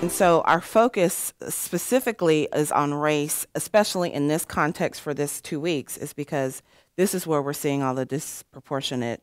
And so our focus specifically is on race, especially in this context for this 2 weeks, is because this is where we're seeing all the disproportionate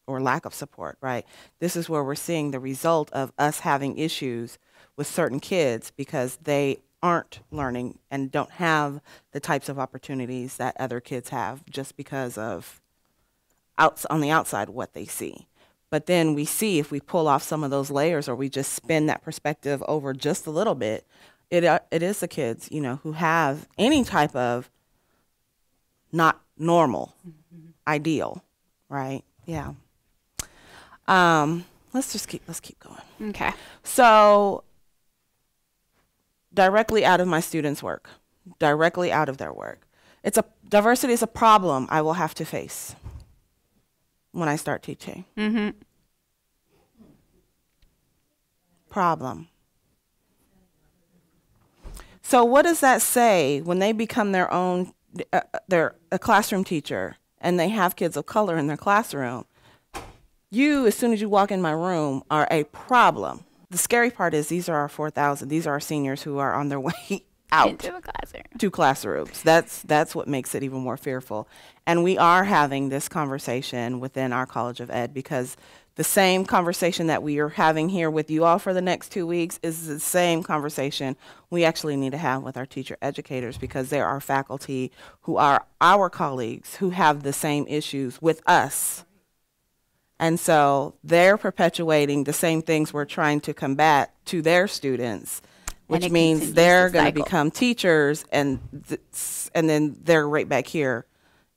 or lack of support, right? This is where we're seeing the result of us having issues with certain kids because they aren't learning and don't have the types of opportunities that other kids have just because of on the outside what they see. But then we see if we pull off some of those layers or we just spin that perspective over just a little bit, it is the kids, you know, who have any type of not normal ideal, right? Yeah. Let's keep going. Okay. So directly out of my students' work, directly out of their work. Diversity is a problem I will have to face when I start teaching. Problem. So what does that say when they become their own, they're a classroom teacher and they have kids of color in their classroom? You, as soon as you walk in my room, are a problem. The scary part is these are our 4,000. These are our seniors who are on their way out into a classroom. To classrooms. That's what makes it even more fearful. And we are having this conversation within our College of Ed because the same conversation that we are having here with you all for the next 2 weeks is the same conversation we actually need to have with our teacher educators because there are faculty who are our colleagues who have the same issues with us. And so they're perpetuating the same things we're trying to combat to their students, which means they're going to become teachers and then they're right back here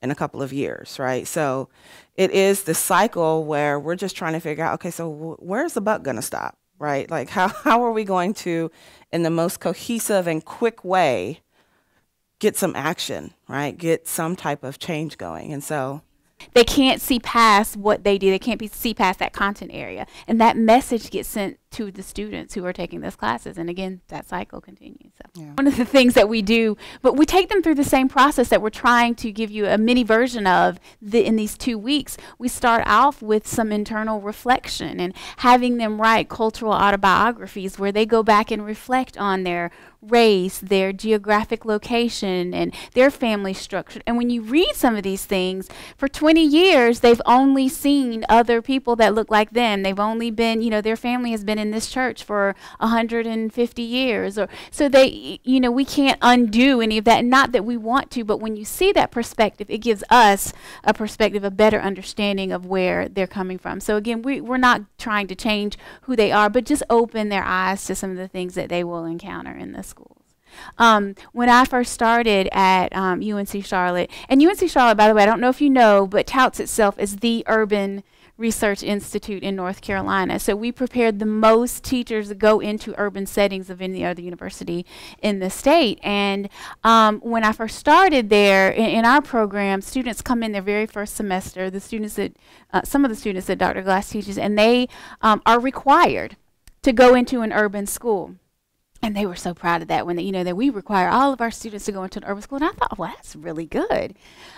in a couple of years, right? So it is the cycle where we're just trying to figure out, okay, so where's the buck going to stop, right? Like how are we going to, in the most cohesive and quick way, get some action, right? Get some type of change going. And so they can't see past what they do. They can't see past that content area. And that message gets sent to the students who are taking those classes. And again, that cycle continues. So yeah. One of the things that we do, but we take them through the same process that we're trying to give you a mini version of in these 2 weeks. We start off with some internal reflection and having them write cultural autobiographies where they go back and reflect on their race, their geographic location, and their family structure. And when you read some of these things, for 20 years, they've only seen other people that look like them. They've only been, you know, their family has been in this church for 150 years. So they, you know, we can't undo any of that. Not that we want to, but when you see that perspective, it gives us a perspective, a better understanding of where they're coming from. So again, we're not trying to change who they are, but just open their eyes to some of the things that they will encounter in the schools. When I first started at UNC Charlotte, and UNC Charlotte, by the way, I don't know if you know, but touts itself as the urban research institute in North Carolina. So we prepared the most teachers to go into urban settings of any other university in the state. And when I first started there in our program, students come in their very first semester, the students that, some of the students that Dr. Glass teaches, and they are required to go into an urban school. And they were so proud of that when they, you know, that we require all of our students to go into an urban school. And I thought, well, that's really good.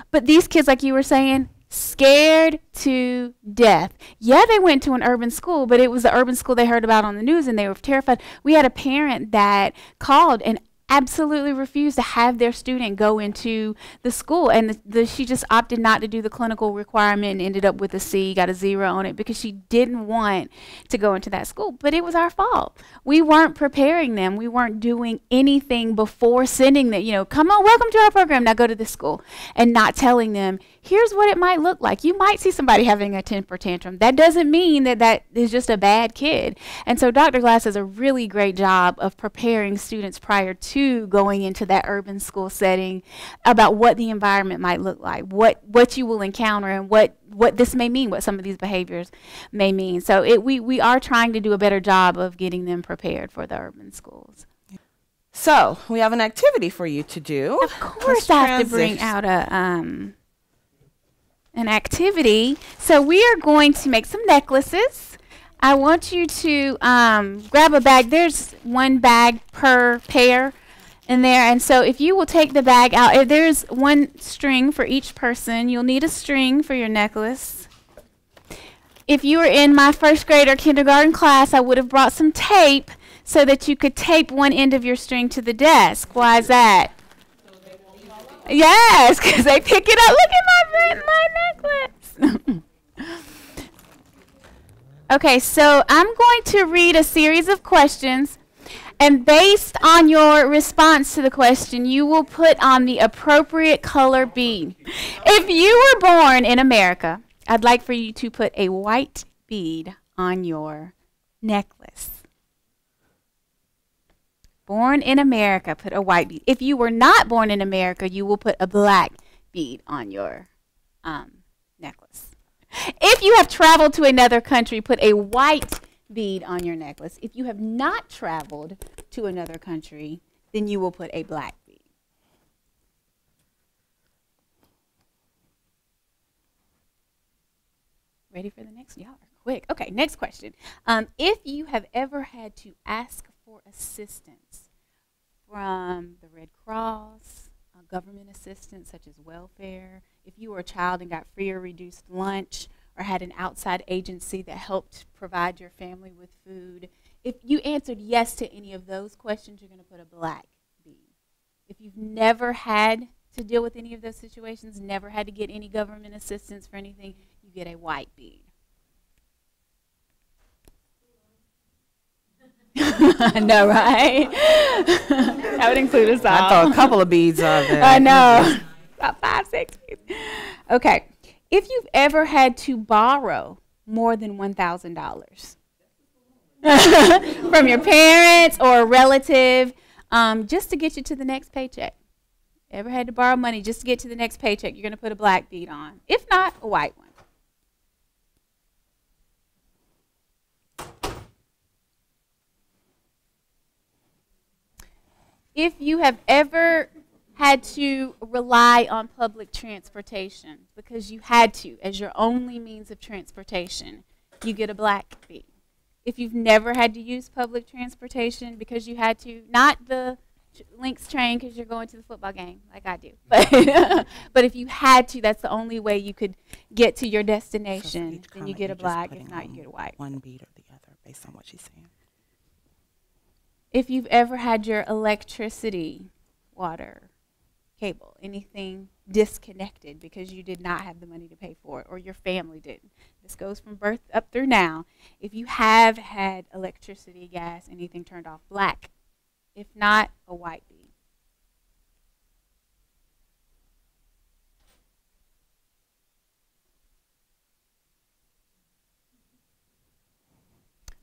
But these kids, like you were saying, scared to death. Yeah, they went to an urban school, but it was the urban school they heard about on the news and they were terrified. We had a parent that called and absolutely refused to have their student go into the school, and she just opted not to do the clinical requirement and ended up with a C, got a 0 on it because she didn't want to go into that school. But it was our fault. We weren't preparing them. We weren't doing anything before sending them, you know, come on, welcome to our program, now go to this school, and not telling them, here's what it might look like. You might see somebody having a temper tantrum. That doesn't mean that that is just a bad kid. And so Dr. Glass does a really great job of preparing students prior to going into that urban school setting about what the environment might look like, what you will encounter, and what this may mean, what some of these behaviors may mean. So we are trying to do a better job of getting them prepared for the urban schools. So we have an activity for you to do. Of course, I have to bring out an activity. So we are going to make some necklaces. I want you to grab a bag. There's one bag per pair in there. And so if you will take the bag out, if there's one string for each person. You'll need a string for your necklace. If you were in my first grade or kindergarten class, I would have brought some tape so that you could tape one end of your string to the desk. Why is that? Yes, because they pick it up. Look at my necklace. Okay, so I'm going to read a series of questions, and based on your response to the question, you will put on the appropriate color bead. If you were born in America, I'd like for you to put a white bead on your necklace. Born in America, put a white bead. If you were not born in America, you will put a black bead on your necklace. If you have traveled to another country, put a white bead on your necklace. If you have not traveled to another country, then you will put a black bead. Ready for the next? Y'all are quick. Okay, next question. If you have ever had to ask for assistance from the Red Cross, government assistance such as welfare, if you were a child and got free or reduced lunch, or had an outside agency that helped provide your family with food, if you answered yes to any of those questions, you're going to put a black bead. If you've never had to deal with any of those situations, never had to get any government assistance for anything, you get a white bead. I know, right? That would include us all. I thought a couple of beads are there. I know. About 5, 6 beads. Okay. If you've ever had to borrow more than $1,000 from your parents or a relative just to get you to the next paycheck. Ever had to borrow money just to get to the next paycheck, you're going to put a black bead on. If not, a white one. If you have ever had to rely on public transportation because you had to as your only means of transportation, you get a black bead. If you've never had to use public transportation because you had to, not the Lynx train because you're going to the football game like I do, but if you had to, that's the only way you could get to your destination, then you get a black. If not, you get a white. One bead or the other based on what she's saying. If you've ever had your electricity, water, cable, anything disconnected because you did not have the money to pay for it or your family didn't. This goes from birth up through now. If you have had electricity, gas, anything turned off, black. If not, a white bead.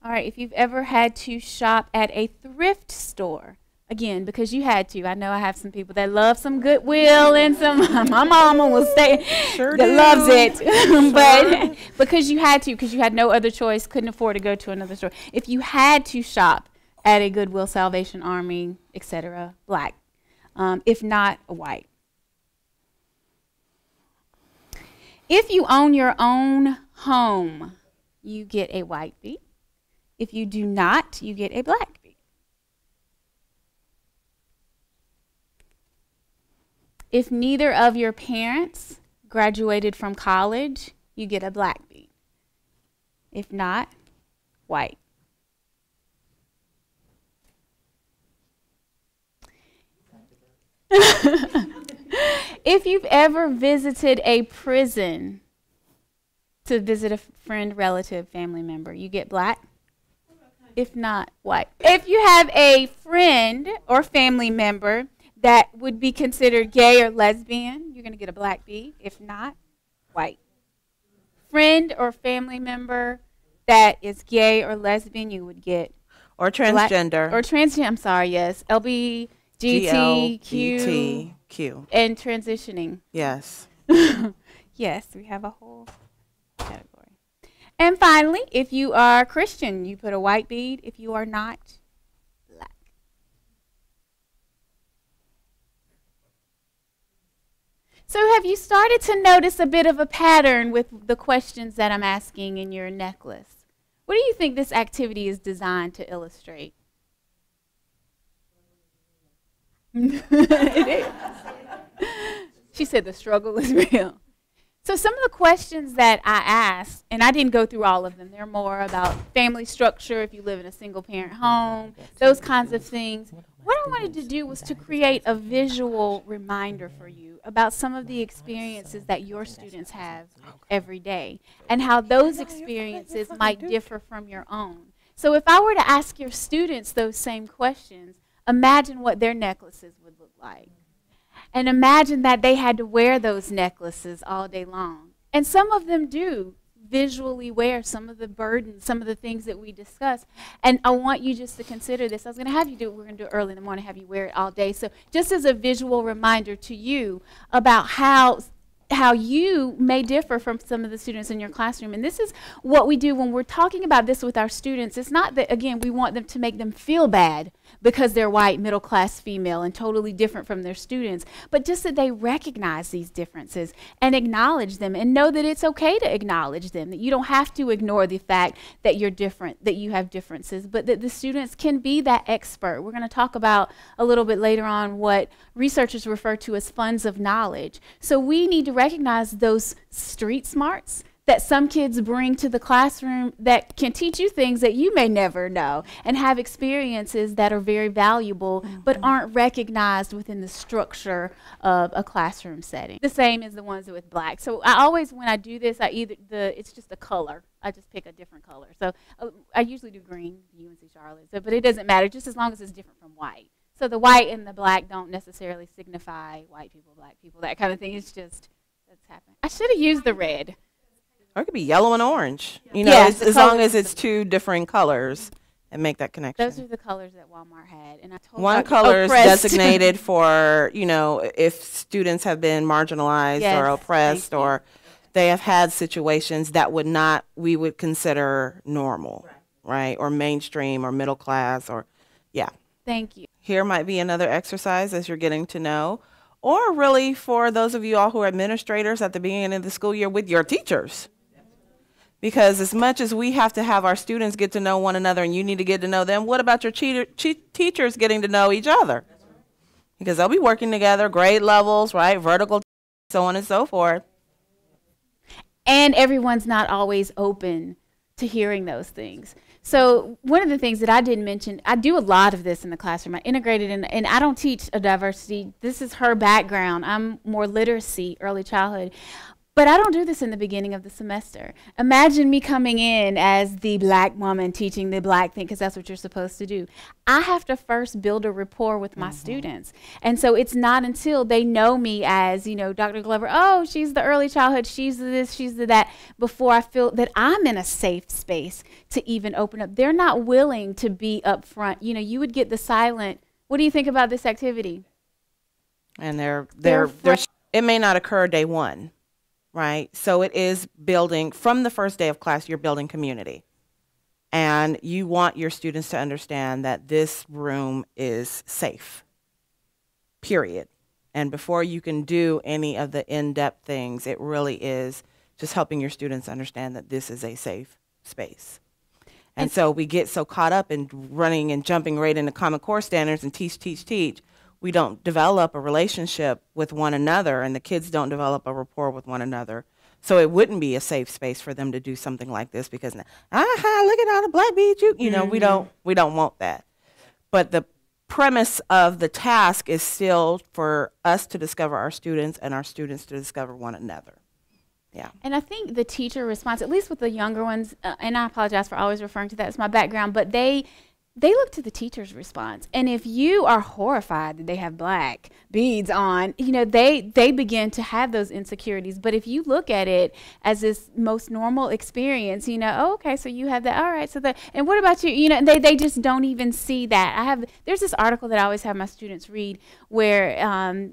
All right, if you've ever had to shop at a thrift store, again, because you had to. I know I have some people that love some Goodwill and some, my mama will say, sure that do. loves it. Sure. But because you had to, because you had no other choice, couldn't afford to go to another store. If you had to shop at a Goodwill, Salvation Army, etc., black. If not, a white. If you own your own home, you get a white bead. If you do not, you get a black bead. If neither of your parents graduated from college, you get a black bead. If not, white. If you've ever visited a prison to visit a friend, relative, family member, you get black. If not, white. If you have a friend or family member that would be considered gay or lesbian, you're going to get a black bead. If not, white. Friend or family member that is gay or lesbian, you would get or transgender. Or transgender, I'm sorry, yes. LGBTQ and transitioning. Yes. Yes, we have a whole category. And finally, if you are Christian, you put a white bead. If you are not, black. So have you started to notice a bit of a pattern with the questions that I'm asking in your necklace? What do you think this activity is designed to illustrate? It is. She said the struggle is real. So some of the questions that I asked, and I didn't go through all of them, they're more about family structure, if you live in a single parent home, those kinds of things. What I wanted to do was to create a visual reminder for you about some of the experiences that your students have every day and how those experiences might differ from your own. So if I were to ask your students those same questions, imagine what their necklaces would look like. And imagine that they had to wear those necklaces all day long. And some of them do visually wear some of the burdens, some of the things that we discuss. And I want you just to consider this. I was going to have you do it. We're going to do it early in the morning, have you wear it all day. So just as a visual reminder to you about how you may differ from some of the students in your classroom. And this is what we do when we're talking about this with our students. It's not that, again, we want them to make them feel bad because they're white, middle-class female, and totally different from their students, but just that they recognize these differences and acknowledge them and know that it's okay to acknowledge them, that you don't have to ignore the fact that you're different, that you have differences, but that the students can be that expert. We're going to talk about a little bit later on what researchers refer to as funds of knowledge. So we need to recognize those street smarts that some kids bring to the classroom that can teach you things that you may never know and have experiences that are very valuable but aren't recognized within the structure of a classroom setting. The same as the ones with black. So I always, when I do this, it's just a color. I just pick a different color. So I usually do green, UNC Charlotte, but it doesn't matter just as long as it's different from white. So the white and the black don't necessarily signify white people, black people, that kind of thing. It's just, that's happening. I should have used the red. Or it could be yellow and orange, you know, Yes, as long as it's two different colors and make that connection. Those are the colors that Walmart had. And I told one color is designated for, you know, if students have been marginalized or oppressed or they have had situations that we would consider normal, right? Or mainstream or middle class or, yeah. Thank you. Here might be another exercise as you're getting to know, or really for those of you all who are administrators at the beginning of the school year with your teachers. Because as much as we have to have our students get to know one another and you need to get to know them, what about your teachers getting to know each other? Because they'll be working together, grade levels, right, vertical, so on and so forth. And everyone's not always open to hearing those things. So one of the things that I didn't mention, I do a lot of this in the classroom. I integrated in, and I don't teach a diversity. This is her background. I'm more literacy, early childhood. But I don't do this in the beginning of the semester. Imagine me coming in as the black woman teaching the black thing, because that's what you're supposed to do. I have to first build a rapport with my students. And so it's not until they know me as, you know, Dr. Glover, oh, she's the early childhood, she's the this, she's the that, before I feel that I'm in a safe space to even open up. They're not willing to be up front. You know, you would get the silent, what do you think about this activity? And it may not occur day one. Right? So it is building, from the first day of class, you're building community. And you want your students to understand that this room is safe, period. And before you can do any of the in-depth things, it really is just helping your students understand that this is a safe space. And so we get so caught up in running and jumping right into Common Core standards and teach. We don't develop a relationship with one another, and the kids don't develop a rapport with one another. So it wouldn't be a safe space for them to do something like this because, look at all the black beads. You know, we don't want that. But the premise of the task is still for us to discover our students and our students to discover one another. Yeah. And I think the teacher response, at least with the younger ones, and I apologize for always referring to that as my background, but they look to the teacher's response. And if you are horrified that they have black beads on, you know, they begin to have those insecurities. But if you look at it as this most normal experience, you know, oh, okay, so you have that, all right, so that, and what about you? You know, they just don't even see that. There's this article that I always have my students read where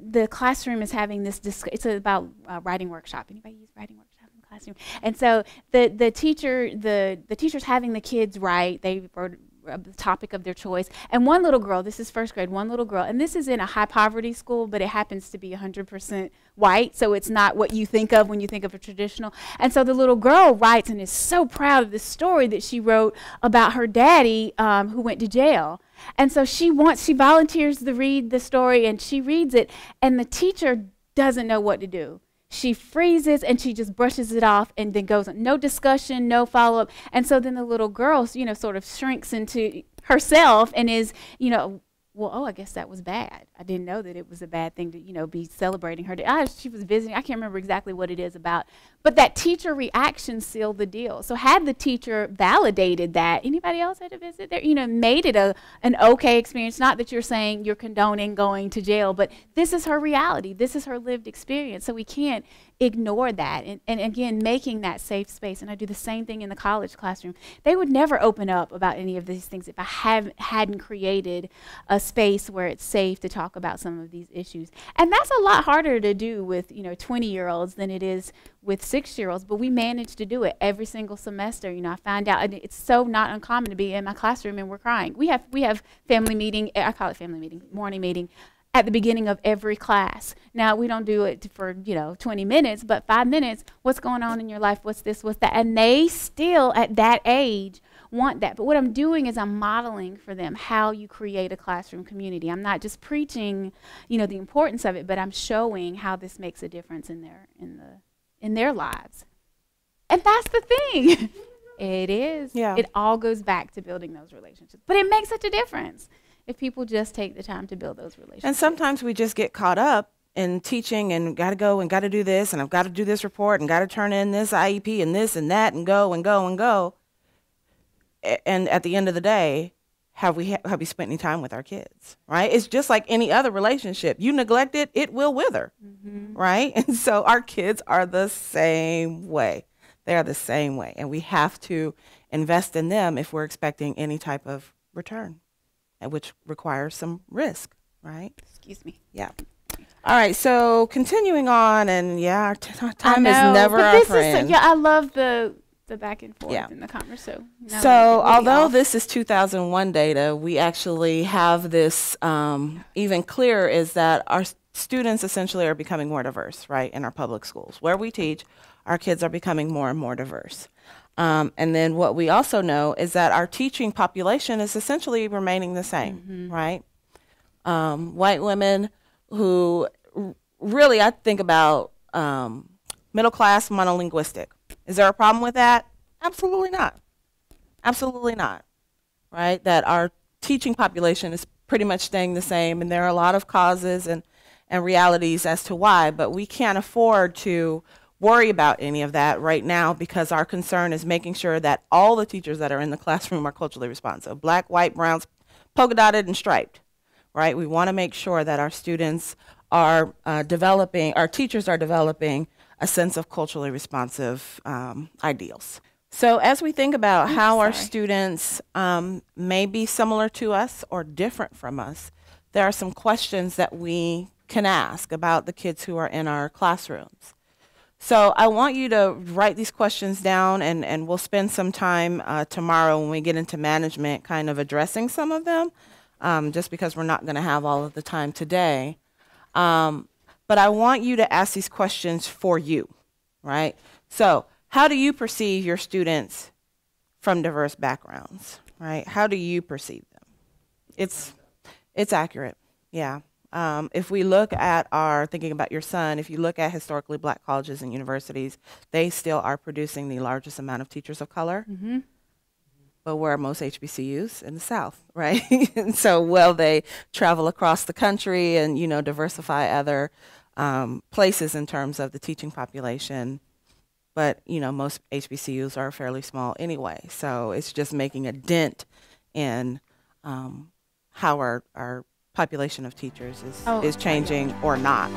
the classroom is having this, it's about writing workshop. Anybody use writing workshop in the classroom? And so the teacher's having the kids write, they wrote the topic of their choice. And one little girl, this is first grade, one little girl, and this is in a high poverty school, but it happens to be 100% white, so it's not what you think of when you think of a traditional. And so the little girl writes and is so proud of this story that she wrote about her daddy who went to jail. And so she volunteers to read the story, and she reads it, and the teacher doesn't know what to do. she freezes and she just brushes it off and then goes on. No discussion, no follow-up. And so then the little girl, you know, sort of shrinks into herself and is, you know, well, oh, I guess that was bad. I didn't know that it was a bad thing to, you know, be celebrating her day. She was visiting. I can't remember exactly what it is about. But that teacher reaction sealed the deal. So had the teacher validated that, anybody else had to visit there, you know, made it an okay experience. Not that you're saying you're condoning going to jail, but this is her reality. This is her lived experience. So we can't ignore that. And again, making that safe space. And I do the same thing in the college classroom. They would never open up about any of these things if I hadn't created a space where it's safe to talk about some of these issues. And that's a lot harder to do with, you know, 20-year-olds than it is with 6-year-olds, but we managed to do it every single semester. You know, I found out, and it's so not uncommon to be in my classroom and we're crying. We have family meeting, I call it family meeting, morning meeting, at the beginning of every class. Now, we don't do it for, you know, 20 minutes, but 5 minutes, what's going on in your life, what's this, what's that, and they still, at that age, want that. But what I'm doing is I'm modeling for them how you create a classroom community. I'm not just preaching, you know, the importance of it, but I'm showing how this makes a difference in their lives. And that's the thing. It is. Yeah. It all goes back to building those relationships. But it makes such a difference if people just take the time to build those relationships. And sometimes we just get caught up in teaching and got to go and got to do this and I've got to do this report and got to turn in this IEP and this and that and go and go and go. And at the end of the day, have we spent any time with our kids, right? It's just like any other relationship. You neglect it, it will wither, right? And so our kids are the same way. They are the same way. And we have to invest in them if we're expecting any type of return, which requires some risk, right? Excuse me. Yeah. All right, so continuing on, and yeah, our time is never our friend. Yeah, I love the back and forth in the conversation. So although this is 2001 data, we actually have this even clearer is that our students essentially are becoming more diverse, right, in our public schools. Where we teach, our kids are becoming more and more diverse. And then what we also know is that our teaching population is essentially remaining the same, right? White women who really, I think about middle class monolinguistic. Is there a problem with that? Absolutely not. Absolutely not, right? That our teaching population is pretty much staying the same, and there are a lot of causes and realities as to why, but we can't afford to worry about any of that right now because our concern is making sure that all the teachers that are in the classroom are culturally responsive. Black, white, browns, polka dotted and striped, right? We want to make sure that our students are developing, our teachers are developing a sense of culturally responsive ideals. So as we think about how our students may be similar to us or different from us, there are some questions that we can ask about the kids who are in our classrooms. So I want you to write these questions down, and we'll spend some time tomorrow when we get into management kind of addressing some of them, just because we're not going to have all of the time today. But I want you to ask these questions for you, right? So how do you perceive your students from diverse backgrounds, right? How do you perceive them? It's accurate, yeah. If we look at thinking about your son, if you look at historically black colleges and universities, they still are producing the largest amount of teachers of color. But where are most HBCUs? In the South, right? And so, well, they travel across the country and, you know, diversify other places in terms of the teaching population. But, you know, most HBCUs are fairly small anyway. So it's just making a dent in how our population of teachers is changing or not.